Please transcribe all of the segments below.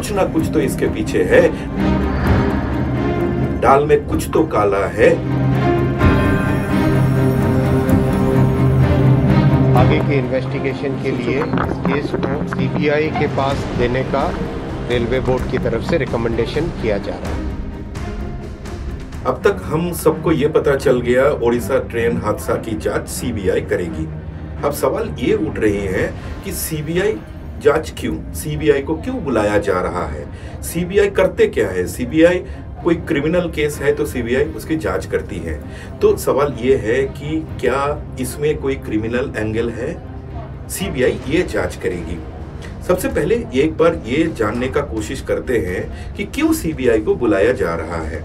कुछ ना कुछ तो इसके पीछे है, दाल में कुछ तो काला है। आगे के इन्वेस्टिगेशन के लिए इस केस को सीबीआई के पास देने का रेलवे बोर्ड की तरफ से रिकमेंडेशन किया जा रहा है। अब तक हम सबको ये पता चल गया ओडिशा ट्रेन हादसा की जांच सीबीआई करेगी। अब सवाल ये उठ रहे हैं कि सीबीआई जांच क्यों, सीबीआई को क्यों बुलाया जा रहा है, सीबीआई करते क्या है। सीबीआई कोई क्रिमिनल केस है तो सीबीआई उसकी जांच करती है। तो सवाल ये है कि क्या इसमें कोई क्रिमिनल एंगल है, सीबीआई ये जांच करेगी। सबसे पहले एक बार ये जानने का कोशिश करते हैं कि क्यों सीबीआई को बुलाया जा रहा है।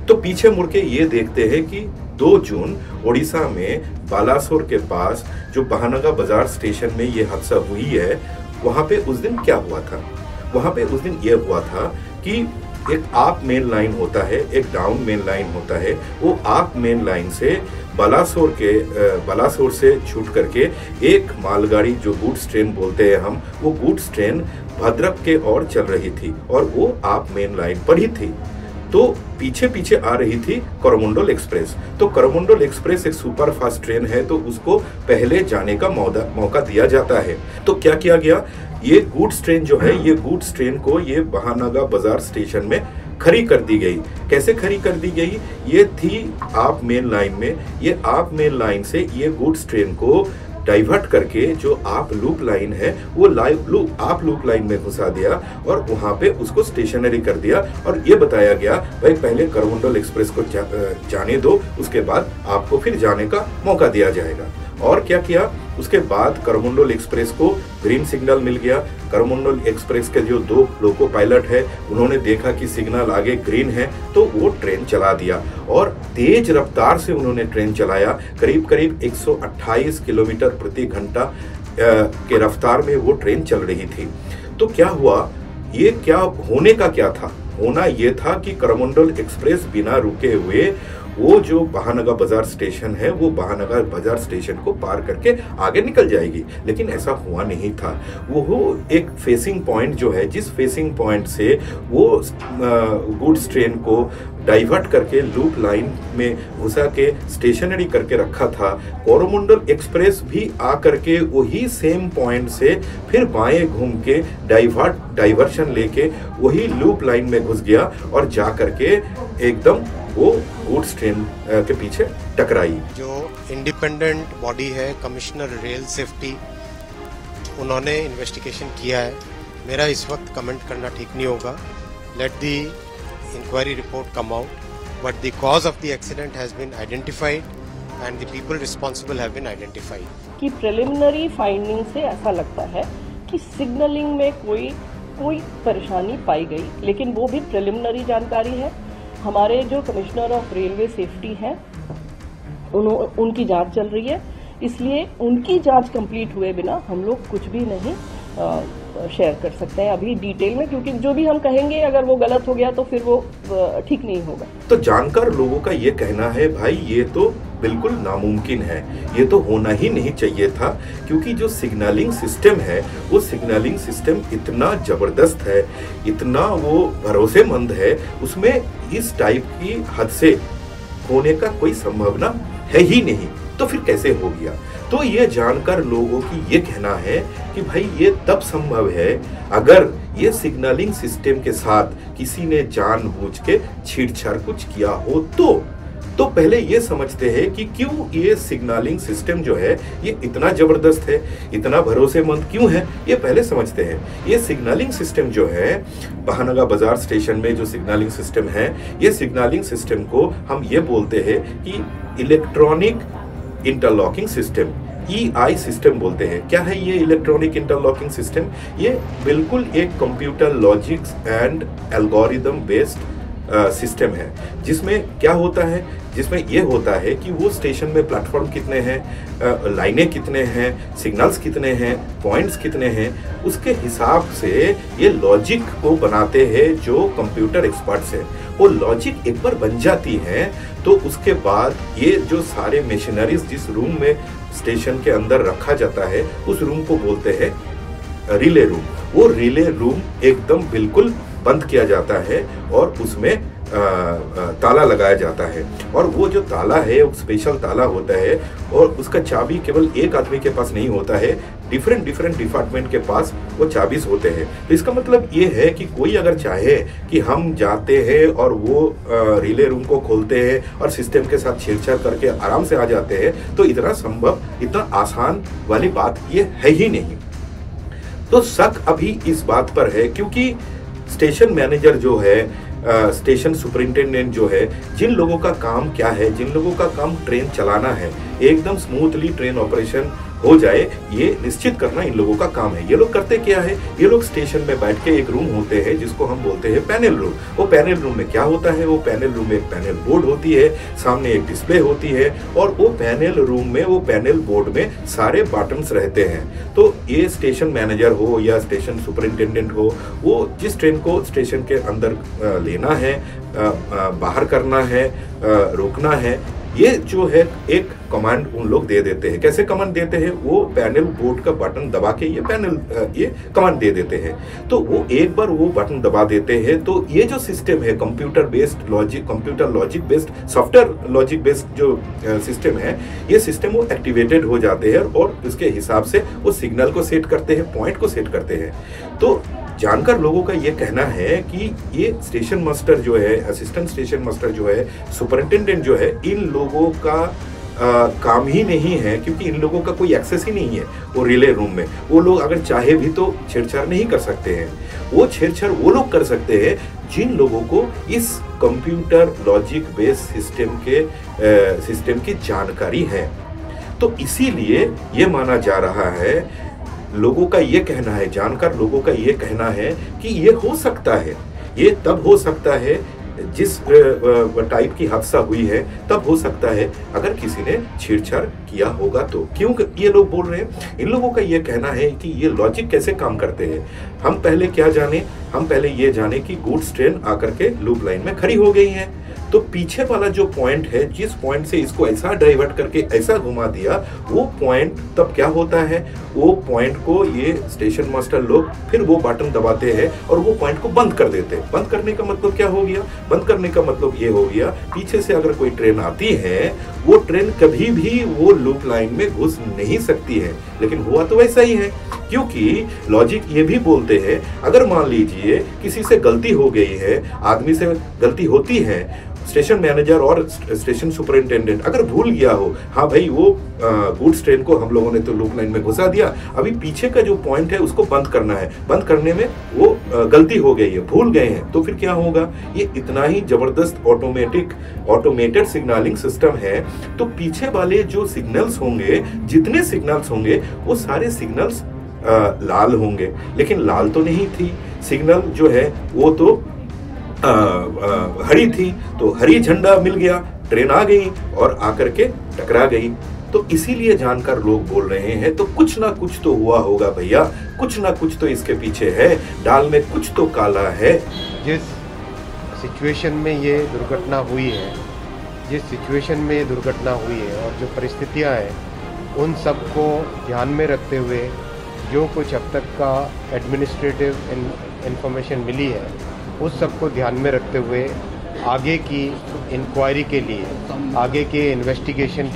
तो पीछे मुड़ के ये देखते हैं कि 2 जून ओडिशा में बालासोर के पास जो बहानगा बाजार स्टेशन में ये हादसा हुई है, वहां पे उस दिन क्या हुआ था। वहां पे उस दिन ये हुआ था कि एक अप मेन लाइन होता है, एक डाउन मेन लाइन होता है। वो अप मेन लाइन से बालासोर से छूट करके एक मालगाड़ी जो गुड्स ट्रेन बोलते हैं हम, वो गुड्स ट्रेन भद्रक के ओर चल रही थी और वो अप मेन लाइन पर ही थी। तो पीछे पीछे आ रही थी कोरोमंडल एक्सप्रेस। तो कोरोमंडल एक्सप्रेस एक सुपर फास्ट ट्रेन है, तो उसको पहले जाने का मौका दिया जाता है। तो क्या किया गया, ये गुड्स ट्रेन जो है, ये गुड्स ट्रेन को ये बहानगा बाजार स्टेशन में खड़ी कर दी गई। कैसे खड़ी कर दी गई, ये थी आप मेन लाइन में, ये आप मेन लाइन से ये गुड्स ट्रेन को डाइवर्ट करके जो आप लूप लाइन है वो आप लूप लाइन में घुसा दिया और वहां पे उसको स्टेशनरी कर दिया और ये बताया गया भाई पहले कोरोमंडल एक्सप्रेस को जाने दो, उसके बाद आपको फिर जाने का मौका दिया जाएगा। और क्या किया, उसके बाद कोरोमंडल एक्सप्रेस को ग्रीन सिग्नल मिल गया। कोरोमंडल एक्सप्रेस के जो 2 लोको पायलट है, उन्होंने देखा कि सिग्नल आगे ग्रीन है तो वो ट्रेन चला दिया और तेज रफ्तार से उन्होंने ट्रेन चलाया। करीब करीब 128 किलोमीटर प्रति घंटा के रफ्तार में वो ट्रेन चल रही थी। तो क्या हुआ, ये क्या होने का क्या था, होना ये था कि कोरोमंडल एक्सप्रेस बिना रुके हुए वो जो बहानगा बाजार स्टेशन है, वो बहानगा बाजार स्टेशन को पार करके आगे निकल जाएगी, लेकिन ऐसा हुआ नहीं था। वो एक फेसिंग पॉइंट जो है, जिस फेसिंग पॉइंट से वो गुड्स ट्रेन को डाइवर्ट करके लूप लाइन में घुसा के स्टेशनरी करके रखा था, कोरोमंडल एक्सप्रेस भी आकर के वही सेम पॉइंट से फिर बाएं घूम के डाइवर्शन लेके वही लूप लाइन में घुस गया और जा करके एकदम वो गुड्स ट्रेन के पीछे टकराई। जो इंडिपेंडेंट बॉडी है, कमिश्नर रेल सेफ्टी, उन्होंने इन्वेस्टिगेशन किया है। मेरा इस वक्त कमेंट करना ठीक नहीं होगा। Let the inquiry report come out, but the cause of the accident has been identified and the people responsible have been identified. कि प्रिलिमिनरी फाइंडिंग से ऐसा लगता है कि सिग्नलिंग में कोई परेशानी पाई गई, लेकिन वो भी प्रिलिमिनरी जानकारी है। हमारे जो कमिश्नर ऑफ रेलवे सेफ्टी हैं, उनकी जांच चल रही है, इसलिए उनकी जांच कंप्लीट हुए बिना हम लोग कुछ भी नहीं शेयर कर सकते हैं अभी डिटेल में, क्योंकि जो भी हम कहेंगे अगर वो गलत हो गया तो फिर वो ठीक नहीं होगा। तो जानकार लोगों का ये कहना है भाई ये तो बिल्कुल नामुमकिन है, ये तो होना ही नहीं चाहिए था, क्योंकि जो सिग्नलिंग सिस्टम है वो सिग्नलिंग सिस्टम इतना जबरदस्त है, इतना वो भरोसेमंद है, उसमें इस टाइप की हादसे होने का कोई संभावना है ही नहीं। तो फिर कैसे हो गया। तो ये जानकर लोगों की ये कहना है कि भाई ये तब संभव है अगर ये सिग्नलिंग सिस्टम के साथ किसी ने जानबूझ के छेड़छाड़ कुछ किया हो। तो पहले ये समझते हैं कि क्यों ये सिग्नलिंग सिस्टम जो है ये इतना जबरदस्त है, इतना भरोसेमंद क्यों है, ये पहले समझते हैं। ये सिग्नलिंग सिस्टम जो है बहानगा बाजार स्टेशन में जो सिग्नलिंग सिस्टम है, ये सिग्नलिंग सिस्टम को हम ये बोलते हैं कि electronic interlocking system, EI system बोलते हैं। क्या है ये इलेक्ट्रॉनिक इंटरलॉकिंग सिस्टम? ये बिल्कुल एक computer logics and algorithm based system है, जिसमें क्या होता है, जिसमें ये होता है कि वो स्टेशन में प्लेटफॉर्म कितने हैं, लाइनें कितने हैं, सिग्नल्स कितने हैं, पॉइंट्स कितने हैं, उसके हिसाब से ये लॉजिक को बनाते हैं जो कंप्यूटर एक्सपर्ट्स हैं। वो लॉजिक एक बार बन जाती है तो उसके बाद ये जो सारे मशीनरीज जिस रूम में स्टेशन के अंदर रखा जाता है उस रूम को बोलते हैं रिले रूम, वो रिले रूम एकदम बिल्कुल बंद किया जाता है और उसमें ताला लगाया जाता है। और वो जो ताला है वो स्पेशल ताला होता है और उसका चाबी केवल एक आदमी के पास नहीं होता है, डिफरेंट डिपार्टमेंट के पास वो चाबीज होते हैं। तो इसका मतलब ये है कि कोई अगर चाहे कि हम जाते हैं और वो रिले रूम को खोलते हैं और सिस्टम के साथ छेड़छाड़ करके आराम से आ जाते हैं, तो इतना आसान वाली बात ये है ही नहीं। तो शक अभी इस बात पर है क्योंकि स्टेशन मैनेजर जो है, स्टेशन सुपरिंटेंडेंट जो है, जिन लोगों का काम क्या है, जिन लोगों का काम ट्रेन चलाना है, एकदम स्मूथली ट्रेन ऑपरेशन हो जाए, ये निश्चित करना इन लोगों का काम है। ये लोग करते क्या है, ये लोग स्टेशन में बैठ के एक रूम होते हैं जिसको हम बोलते हैं पैनल रूम। वो पैनल रूम में क्या होता है, वो पैनल रूम में एक पैनल बोर्ड होती है, सामने एक डिस्प्ले होती है और वो पैनल रूम में, वो पैनल बोर्ड में सारे बटन्स रहते हैं। तो ये स्टेशन मैनेजर हो या स्टेशन सुपरिंटेंडेंट हो, वो जिस ट्रेन को स्टेशन के अंदर लेना है, बाहर करना है, रोकना है, ये जो है एक कमांड उन लोग दे देते हैं। कैसे कमांड देते हैं, वो पैनल बोर्ड का बटन दबा के ये कमांड दे देते हैं। तो वो एक बार वो बटन दबा देते हैं तो ये जो सिस्टम है, computer logic based, software logic based जो सिस्टम है, ये सिस्टम वो एक्टिवेटेड हो जाते हैं और उसके हिसाब से वो सिग्नल को सेट करते हैं, पॉइंट को सेट करते हैं। तो जानकार लोगों का ये कहना है कि ये स्टेशन मास्टर जो है, असिस्टेंट स्टेशन मास्टर जो है, सुपरिंटेंडेंट जो है, इन लोगों का काम ही नहीं है, क्योंकि इन लोगों का कोई एक्सेस ही नहीं है वो रिले रूम में। वो लोग अगर चाहे भी तो छेड़छाड़ नहीं कर सकते हैं। वो छेड़छाड़ वो लोग कर सकते हैं जिन लोगों को इस कंप्यूटर लॉजिक बेस्ड सिस्टम की जानकारी है। तो इसीलिए ये माना जा रहा है, लोगों का ये कहना है, जानकार लोगों का ये कहना है कि ये हो सकता है, ये तब हो सकता है जिस टाइप की हादसा हुई है, तब हो सकता है अगर किसी ने छेड़छाड़ किया होगा तो। क्यों ये लोग बोल रहे हैं, इन लोगों का ये कहना है कि ये लॉजिक कैसे काम करते हैं। हम पहले क्या जाने, हम पहले ये जाने कि गुड्स ट्रेन आकर के लूप लाइन में खड़ी हो गई है, तो पीछे वाला जो पॉइंट है, जिस पॉइंट से इसको ऐसा डाइवर्ट करके ऐसा घुमा दिया, वो पॉइंट तब क्या होता है, वो पॉइंट को ये स्टेशन मास्टर लोग फिर वो बटन दबाते हैं और वो पॉइंट को बंद कर देते हैं। बंद करने का मतलब क्या हो गया, बंद करने का मतलब ये हो गया, पीछे से अगर कोई ट्रेन आती है, वो ट्रेन कभी भी वो लूप लाइन में घुस नहीं सकती है। लेकिन हुआ तो वैसा ही है, क्योंकि लॉजिक ये भी बोलते हैं, अगर मान लीजिए किसी से गलती हो गई है, आदमी से गलती होती है, स्टेशन मैनेजर और स्टेशन सुपरिंटेंडेंट अगर भूल गया हो, हाँ भाई वो गुड्स ट्रेन को हम लोगों ने तो लूप लाइन में घुसा दिया, अभी पीछे का जो पॉइंट है उसको बंद करना है, बंद करने में वो गलती हो गई है, भूल गए हैं, तो फिर क्या होगा। ये इतना ही जबरदस्त ऑटोमेटेड सिग्नलिंग सिस्टम है। तो पीछे वाले जो सिग्नल्स होंगे, जितने सिग्नल्स होंगे, वो सारे सिग्नल्स लाल होंगे, लेकिन लाल तो नहीं थी सिग्नल जो है, वो तो हरी थी, तो हरी झंडा मिल गया, ट्रेन आ गई और आकर के टकरा गई। तो इसीलिए जानकार लोग बोल रहे हैं, तो कुछ ना कुछ तो हुआ होगा भैया, कुछ ना कुछ तो इसके पीछे है, दाल में कुछ तो काला है। जिस सिचुएशन में ये दुर्घटना हुई है, और जो परिस्थितियां हैं, उन सब को ध्यान में रखते हुए जो कुछ अब तक का एडमिनिस्ट्रेटिव इंफॉर्मेशन मिली है, उस सब को ध्यान में रखते हुए आगे की इंक्वायरी के लिए, आगे के इन्वेस्टिगेशन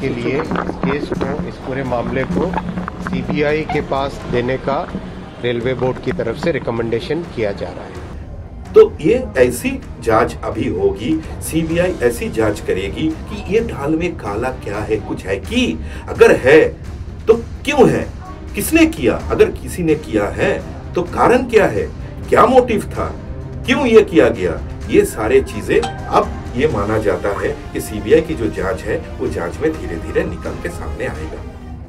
के लिए इस केस को, इस पूरे मामले को सीबीआई के पास देने का रेलवे बोर्ड की तरफ से रिकमेंडेशन किया जा रहा है। तो ये ऐसी जांच अभी होगी, सीबीआई ऐसी जांच करेगी कि ये ढाल में काला क्या है, कुछ है कि, अगर है तो क्यों है, किसने किया, अगर किसी ने किया है तो कारण क्या है, क्या मोटिव था, क्यों ये किया गया, ये सारे चीजें अब ये माना जाता है कि सीबीआई की जो जांच है, वो जांच में धीरे धीरे निकल के सामने आएगा।